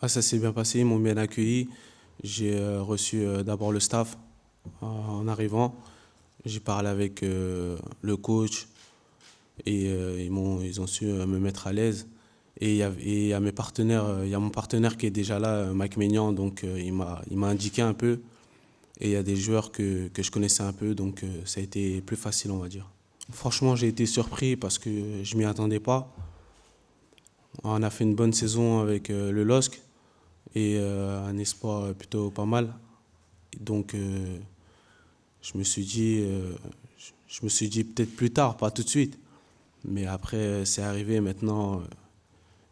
Ah, ça s'est bien passé, ils m'ont bien accueilli. J'ai reçu d'abord le staff en arrivant. J'ai parlé avec le coach et ils ont su me mettre à l'aise. Et il y a mes partenaires, il y a mon partenaire qui est déjà là, Mike Maignan, donc il m'a indiqué un peu. Et il y a des joueurs que je connaissais un peu, donc ça a été plus facile, on va dire. Franchement, j'ai été surpris parce que je m'y attendais pas. On a fait une bonne saison avec le LOSC et un espoir plutôt pas mal. Donc je me suis dit, je me suis dit peut-être plus tard, pas tout de suite. Mais après, c'est arrivé maintenant.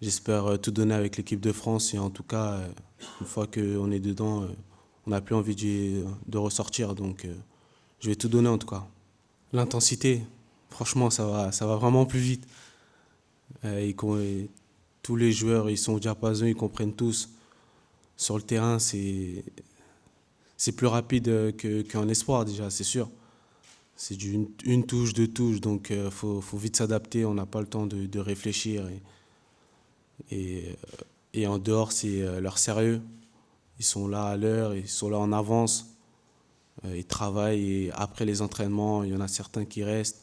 J'espère tout donner avec l'équipe de France et en tout cas, une fois qu'on est dedans, on n'a plus envie de ressortir. Donc je vais tout donner en tout cas. L'intensité, franchement, ça va vraiment plus vite. Tous les joueurs, ils sont au diapason, ils comprennent tous. Sur le terrain, c'est plus rapide qu'en espoir déjà, c'est sûr. C'est une touche, deux touches, donc faut vite s'adapter. On n'a pas le temps de réfléchir. Et, et en dehors, c'est leur sérieux. Ils sont là à l'heure, ils sont là en avance. Ils travaillent et après les entraînements, il y en a certains qui restent.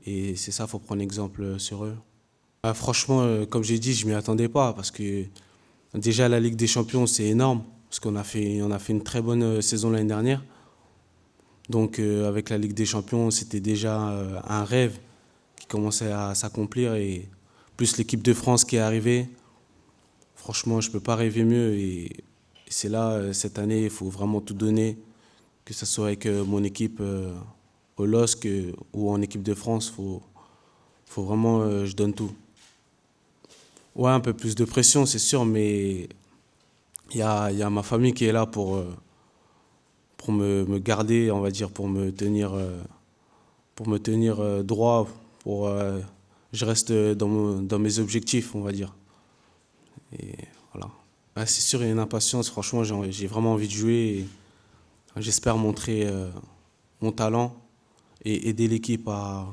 Et c'est ça, faut prendre exemple sur eux. Ah, franchement, comme j'ai dit, je m'y attendais pas parce que déjà la Ligue des Champions, c'est énorme parce qu'on a fait une très bonne saison l'année dernière. Donc avec la Ligue des Champions, c'était déjà un rêve qui commençait à s'accomplir et plus l'équipe de France qui est arrivée. Franchement, je ne peux pas rêver mieux et c'est là, cette année, il faut vraiment tout donner, que ce soit avec mon équipe au LOSC ou en équipe de France, faut vraiment, je donne tout. Ouais, un peu plus de pression, c'est sûr, mais il y a ma famille qui est là pour me garder, on va dire, pour me tenir droit, pour je reste dans mes objectifs, on va dire. Et voilà. Ah, c'est sûr, il y a une impatience. Franchement, j'ai vraiment envie de jouer. Et j'espère montrer mon talent et aider l'équipe à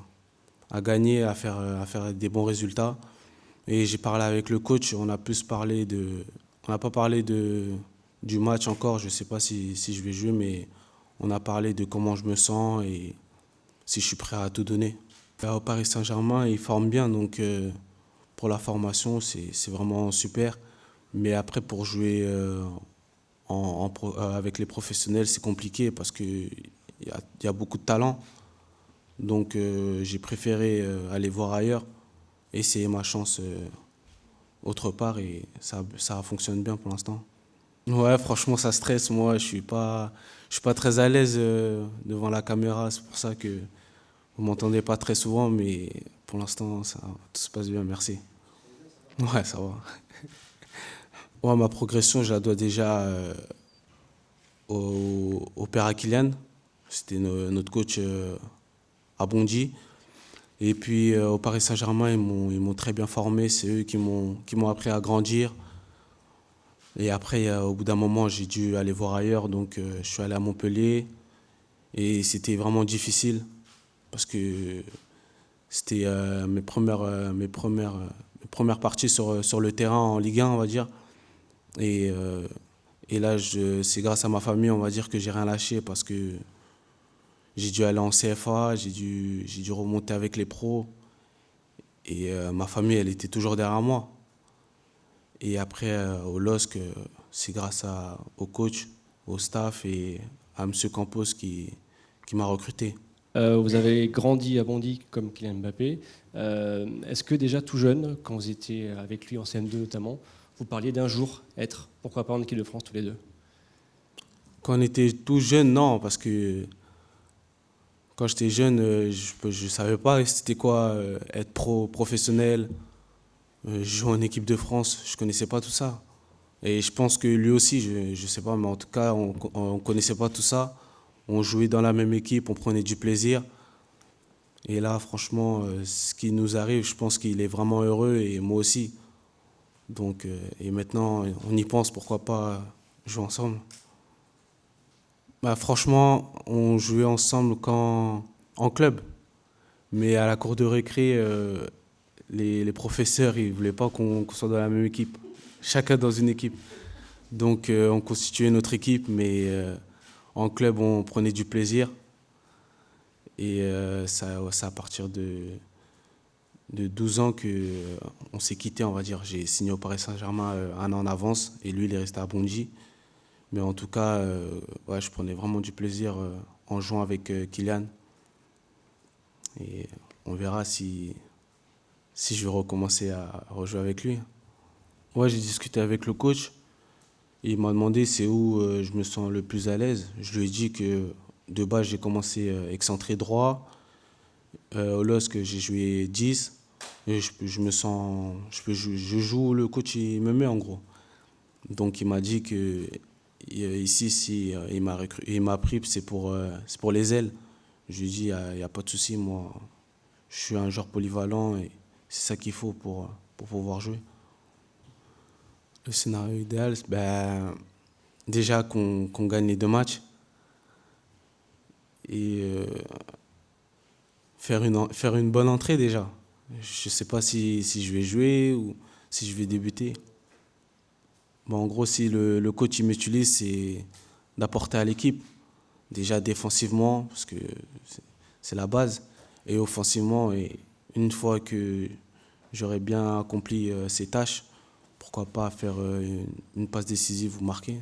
gagner, à faire des bons résultats. Et j'ai parlé avec le coach. On n'a pas parlé du match encore. Je ne sais pas si je vais jouer, mais on a parlé de comment je me sens et si je suis prêt à tout donner. Au Paris Saint-Germain, ils forment bien, donc pour la formation, c'est vraiment super. Mais après, pour jouer avec les professionnels, c'est compliqué parce qu'il y a beaucoup de talent. Donc j'ai préféré aller voir ailleurs, essayer ma chance autre part et ça fonctionne bien pour l'instant. Ouais, franchement, ça stresse. Moi, je suis pas très à l'aise devant la caméra. C'est pour ça que vous m'entendez pas très souvent, mais pour l'instant, tout se passe bien. Merci. Ouais, ça va. Ouais, ma progression, je la dois déjà au père Akilian. C'était notre coach à Bondy. Et puis au Paris Saint-Germain, ils m'ont très bien formé. C'est eux qui m'ont appris à grandir. Et après, au bout d'un moment, j'ai dû aller voir ailleurs. Donc je suis allé à Montpellier. Et c'était vraiment difficile parce que c'était mes premières parties sur le terrain en Ligue 1, on va dire. Et, euh, et là, c'est grâce à ma famille, on va dire, que j'ai rien lâché parce que j'ai dû aller en CFA, j'ai dû remonter avec les pros. Et ma famille, elle était toujours derrière moi. Et après, au LOSC, c'est grâce au coach, au staff et à M. Campos qui m'a recruté. Vous avez grandi à Bondy comme Kylian Mbappé. Est-ce que déjà tout jeune, quand vous étiez avec lui en CM2 notamment, vous parliez d'un jour être, pourquoi pas en équipe de France tous les deux? Quand on était tout jeune, non, parce que quand j'étais jeune, je ne savais pas c'était quoi être professionnel, jouer en équipe de France. Je ne connaissais pas tout ça. Et je pense que lui aussi, je ne sais pas, mais en tout cas, on ne connaissait pas tout ça. On jouait dans la même équipe, on prenait du plaisir. Et là, franchement, ce qui nous arrive, je pense qu'il est vraiment heureux et moi aussi. Donc, et maintenant, on y pense, pourquoi pas jouer ensemble. Bah, franchement, on jouait ensemble en club. Mais à la cour de récré, les professeurs, ils voulaient pas qu'on soit dans la même équipe. chacun dans une équipe. Donc on constituait notre équipe, mais en club on prenait du plaisir. Et c'est à partir de 12 ans qu'on s'est quitté, on va dire. J'ai signé au Paris Saint-Germain un an en avance et lui il est resté à Bondy. Mais en tout cas, ouais, je prenais vraiment du plaisir en jouant avec Kylian. Et on verra si je vais recommencer à rejouer avec lui. Ouais, j'ai discuté avec le coach. Et il m'a demandé c'est où je me sens le plus à l'aise. Je lui ai dit que de base, j'ai commencé excentré droit. Au LOSC, j'ai joué 10. Et je me sens. Je joue où le coach il me met en gros. Donc il m'a dit que ici, si il m'a pris, c'est pour les ailes. Je lui ai dit, il y a pas de souci, moi, je suis un joueur polyvalent et c'est ça qu'il faut pour pouvoir jouer. Le scénario idéal, ben, déjà qu'on gagne les 2 matchs et faire une bonne entrée déjà. Je ne sais pas si je vais jouer ou si je vais débuter. Bon, en gros, si le coach il m'utilise, c'est d'apporter à l'équipe. Déjà défensivement, parce que c'est la base, et offensivement. Et une fois que j'aurai bien accompli ces tâches, pourquoi pas faire une passe décisive ou marquer.